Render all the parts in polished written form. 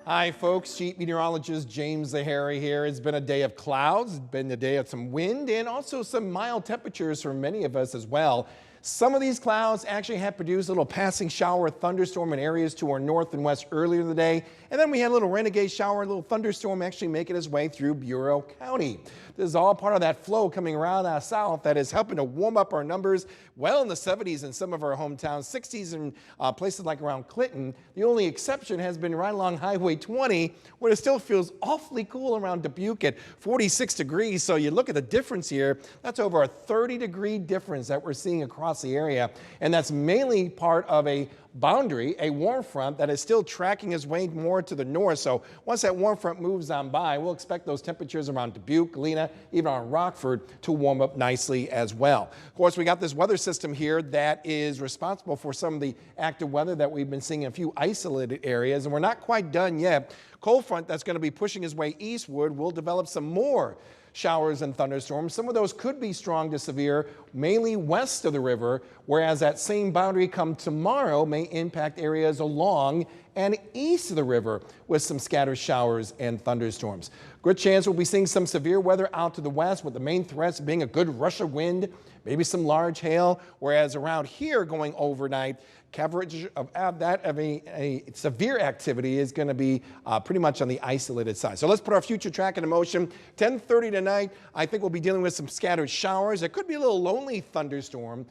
Hi folks, Chief Meteorologist James Zahari here. It's been a day of clouds, it's been a day of some wind and also some mild temperatures for many of us as well. Some of these clouds actually have produced a little passing shower thunderstorm in areas to our north and west earlier in the day. And then we had a little renegade shower, a little thunderstorm actually making its way through Bureau County. This is all part of that flow coming around south that is helping to warm up our numbers well in the 70s in some of our hometowns, 60s in places like around Clinton. The only exception has been right along Highway 20, where it still feels awfully cool around Dubuque at 46 degrees. So you look at the difference here, that's over a 30-degree difference that we're seeing across the area. And that's mainly part of a boundary, a warm front that is still tracking its way more to the north. So once that warm front moves on by, we'll expect those temperatures around Dubuque, Galena, even on Rockford to warm up nicely as well. Of course, we got this weather system here that is responsible for some of the active weather that we've been seeing in a few isolated areas, and we're not quite done yet. Cold front that's going to be pushing its way eastward will develop some more showers and thunderstorms. Some of those could be strong to severe, mainly west of the river, whereas that same boundary come tomorrow may impact areas along and east of the river with some scattered showers and thunderstorms. Good chance we'll be seeing some severe weather out to the west, with the main threats being a good rush of wind, maybe some large hail, whereas around here going overnight, coverage of a severe activity is going to be pretty much on the isolated side. So let's put our future track into motion. 10:30 tonight, I think we'll be dealing with some scattered showers. It could be a little lonely thunderstorm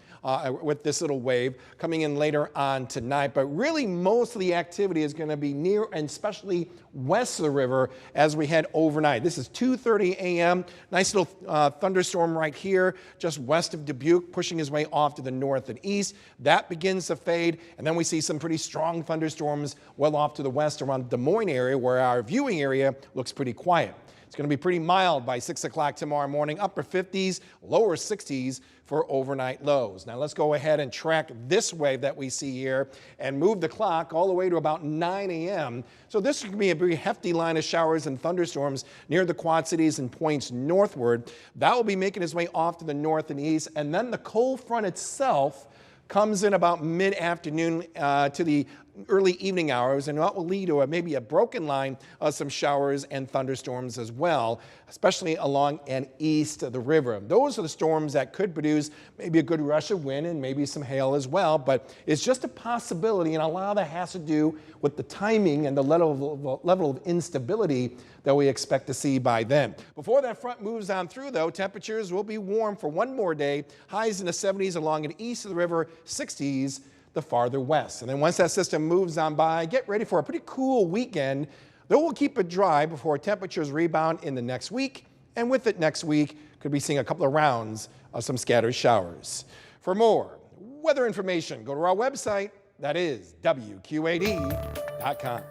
with this little wave coming in later on tonight, but really most of the activity is going to be near and especially west of the river as we head overnight. This is 2:30 a.m. Nice little thunderstorm right here just west of Dubuque, pushing his way off to the north and east. That begins to fade, and then we see some pretty strong thunderstorms well off to the west around Des Moines area, where our viewing area looks pretty quiet. It's going to be pretty mild by 6 o'clock tomorrow morning, upper 50s, lower 60s for overnight lows. Now let's go ahead and track this wave that we see here and move the clock all the way to about 9 a.m. So this is going to be a very hefty line of showers and thunderstorms near the Quad Cities and points northward. That will be making its way off to the north and east, and then the cold front itself comes in about mid-afternoon to the early evening hours, and that will lead to maybe a broken line of some showers and thunderstorms as well, especially along and east of the river. Those are the storms that could produce maybe a good rush of wind and maybe some hail as well, but it's just a possibility, and a lot of that has to do with the timing and the level of instability that we expect to see by then. Before that front moves on through, though, temperatures will be warm for one more day, highs in the 70s along and east of the river, 60s the farther west. And then once that system moves on by, get ready for a pretty cool weekend, though we'll keep it dry before temperatures rebound in the next week. And with it next week, could be seeing a couple of rounds of some scattered showers. For more weather information, go to our website, that is WQAD.com.